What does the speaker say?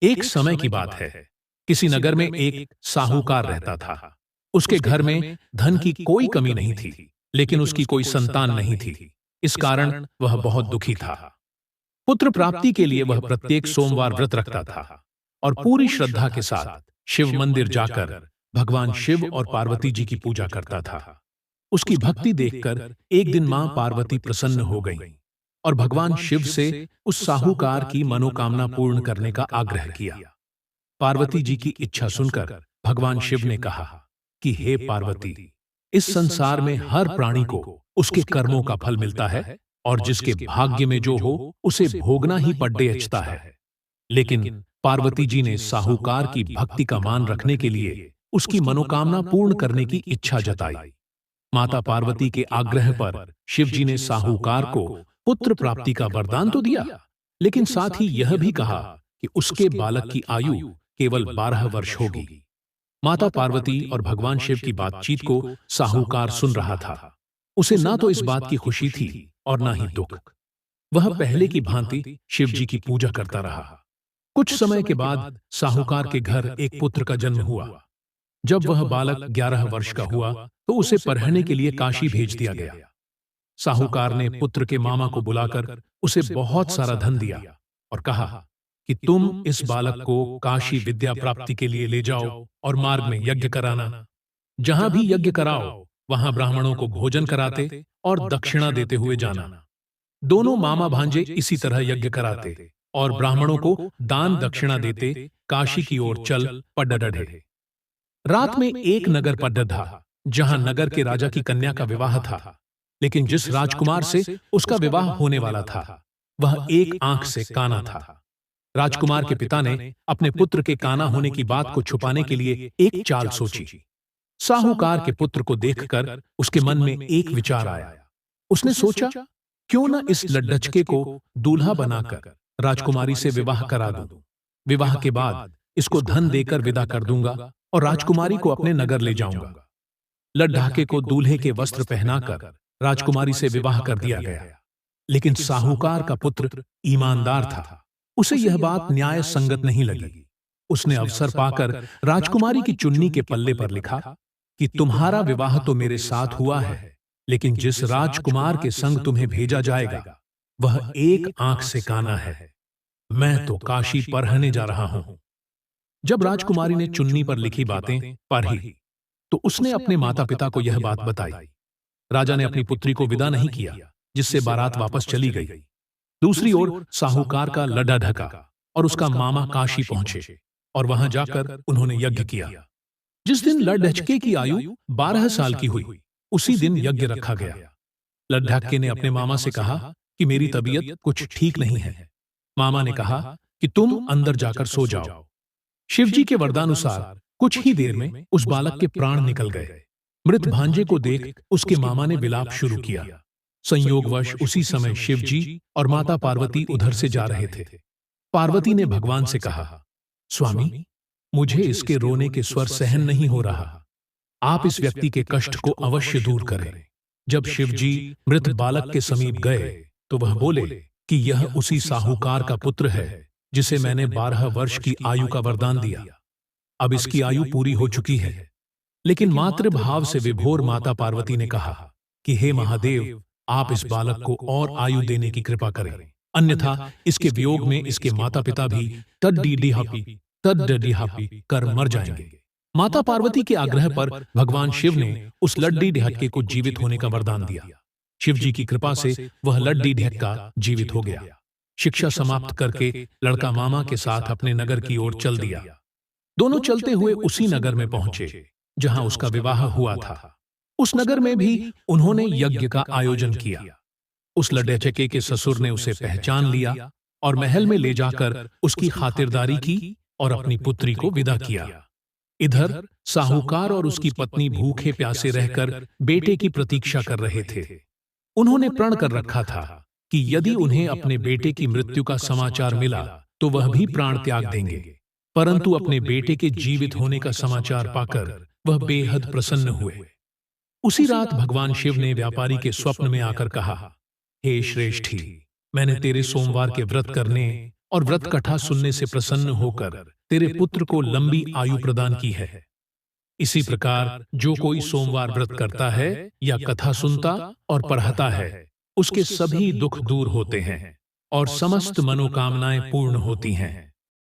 एक समय की बात है। किसी नगर में एक साहूकार रहता था। उसके घर में धन की कोई कमी नहीं थी, लेकिन उसकी कोई संतान नहीं थी। इस कारण वह बहुत दुखी था। पुत्र प्राप्ति के लिए वह प्रत्येक सोमवार व्रत रखता था और पूरी श्रद्धा के साथ शिव मंदिर जाकर भगवान शिव और पार्वती जी की पूजा करता था। उसकी भक्ति देखकर एक दिन मां पार्वती प्रसन्न हो गईं और भगवान शिव से उस साहूकार की मनोकामना पूर्ण करने का आग्रह किया। पार्वती जी की इच्छा सुनकर भगवान शिव ने कहा कि हे पार्वती, इस संसार में हर प्राणी को उसके कर्मों का फल मिलता है और जिसके भाग्य में जो हो उसे भोगना ही पड्डेयचता है। लेकिन पार्वती जी ने साहूकार की भक्ति का मान रखने के लिए उसकी मनोकामना पूर्ण करने की इच्छा जताई। माता पार्वती के आग्रह पर शिव जी ने साहूकार को पुत्र प्राप्ति का वरदान तो दिया, लेकिन साथ ही यह भी कहा कि उसके बालक की आयु केवल 12 वर्ष होगी। माता पार्वती और भगवान शिव की बातचीत को साहूकार सुन रहा था। उसे ना तो इस बात की खुशी थी और ना ही दुख। वह पहले की भांति शिव जी की पूजा करता रहा। कुछ समय के बाद साहूकार के घर एक पुत्र का जन्म हुआ। जब वह बालक 11 वर्ष का हुआ तो उसे पढ़ने के लिए काशी भेज दिया गया। साहूकार ने पुत्र के मामा को बुलाकर उसे बहुत सारा धन दिया और कहा कि तुम इस बालक को काशी विद्या प्राप्ति के लिए ले जाओ और मार्ग में यज्ञ कराना। जहां भी यज्ञ कराओ वहां ब्राह्मणों को भोजन कराते और दक्षिणा देते हुए जाना। दोनों मामा भांजे इसी तरह यज्ञ कराते और ब्राह्मणों को दान दक्षिणा देते काशी की ओर चल पड़ढ़े। रात में एक नगर पड्ड था जहां नगर के राजा की कन्या का विवाह था, लेकिन जिस राजकुमार से उसका विवाह होने वाला था वह एक आंख से काना था। राजकुमार के पिता ने अपने पुत्र के काना होने की बात को छुपाने के लिए एक चाल सोची। साहूकार के पुत्र को देखकर उसके मन में एक विचार आया। उसने सोचा, क्यों न इस लड्ढचके को दूल्हा बनाकर राजकुमारी से विवाह करा दूं। विवाह के बाद इसको धन देकर विदा कर दूंगा और राजकुमारी को अपने नगर ले जाऊंगा। लड्ढाके को दूल्हे के वस्त्र पहनाकर राजकुमारी से विवाह कर दिया गया। लेकिन साहूकार का पुत्र ईमानदार था। उसे यह बात न्याय संगत नहीं लगी। उसने अवसर पाकर राजकुमारी की चुन्नी के पल्ले पर लिखा कि तुम्हारा विवाह तो मेरे साथ हुआ है, लेकिन जिस राजकुमार के संग तुम्हें भेजा जाएगा वह एक आंख से काना है। मैं तो काशी पढ़ने जा रहा हूं। जब राजकुमारी ने चुन्नी पर लिखी बातें पढ़ी तो उसने अपने माता पिता को यह बात बताई। राजा ने अपनी पुत्री को विदा नहीं किया, जिससे बारात वापस चली गई। दूसरी ओर साहूकार का लड्ढा ढका और उसका मामा काशी पहुंचे और वहां जाकर उन्होंने यज्ञ किया। जिस दिन लड्ढचके की आयु 12 साल की हुई उसी दिन यज्ञ रखा गया। लड्ढाके ने अपने मामा से कहा कि मेरी तबीयत कुछ ठीक नहीं है। मामा ने कहा कि तुम अंदर जाकर सो जाओ। शिवजी के वरदानुसार कुछ ही देर में उस बालक के प्राण निकल गए। मृत भांजे को देख उसके मामा ने विलाप शुरू किया। संयोगवश उसी समय शिवजी और माता पार्वती उधर से जा रहे थे। पार्वती ने भगवान से कहा, स्वामी, मुझे इसके रोने के स्वर सहन नहीं हो रहा। आप इस व्यक्ति के कष्ट को अवश्य दूर करें। जब शिवजी मृत बालक के समीप गए तो वह बोले कि यह उसी साहूकार का पुत्र है जिसे मैंने 12 वर्ष की आयु का वरदान दिया। अब इसकी आयु पूरी हो चुकी है। लेकिन मातृभाव से विभोर माता पार्वती ने कहा कि हे महादेव, आप इस बालक को और आयु देने की कृपा करें, अन्यथा इसके वियोग में इसके माता पिता भी तड्डिहापी कर मर जाएंगे। माता पार्वती के आग्रह पर भगवान शिव ने उस लड्डी ढहक्के को जीवित होने का वरदान दिया। शिव जी की कृपा से वह लड्डी ढहक्का जीवित हो गया। शिक्षा समाप्त करके लड़का मामा के साथ अपने नगर की ओर चल दिया। दोनों चलते हुए उसी नगर में पहुंचे जहां उसका विवाह हुआ था। उस नगर में भी उन्होंने यज्ञ का आयोजन किया। उस लड्ढचके के ससुर ने उसे पहचान लिया और महल में ले जाकर उसकी खातिरदारी की और अपनी पुत्री को विदा किया। इधर साहूकार और उसकी पत्नी भूखे प्यासे रहकर बेटे की प्रतीक्षा कर रहे थे। उन्होंने प्रण कर रखा था कि यदि उन्हें अपने बेटे की मृत्यु का समाचार मिला तो वह भी प्राण त्याग देंगे। परंतु अपने बेटे के जीवित होने का समाचार पाकर वह बेहद प्रसन्न हुए। उसी रात भगवान शिव ने व्यापारी के स्वप्न में आकर कहा, हे श्रेष्ठी, मैंने तेरे सोमवार के व्रत करने और व्रत कथा सुनने से प्रसन्न होकर तेरे पुत्र को लंबी आयु प्रदान की है। इसी प्रकार जो कोई सोमवार व्रत करता है या कथा सुनता और पढ़ता है, उसके सभी दुख दूर होते हैं और समस्त मनोकामनाएं पूर्ण होती हैं।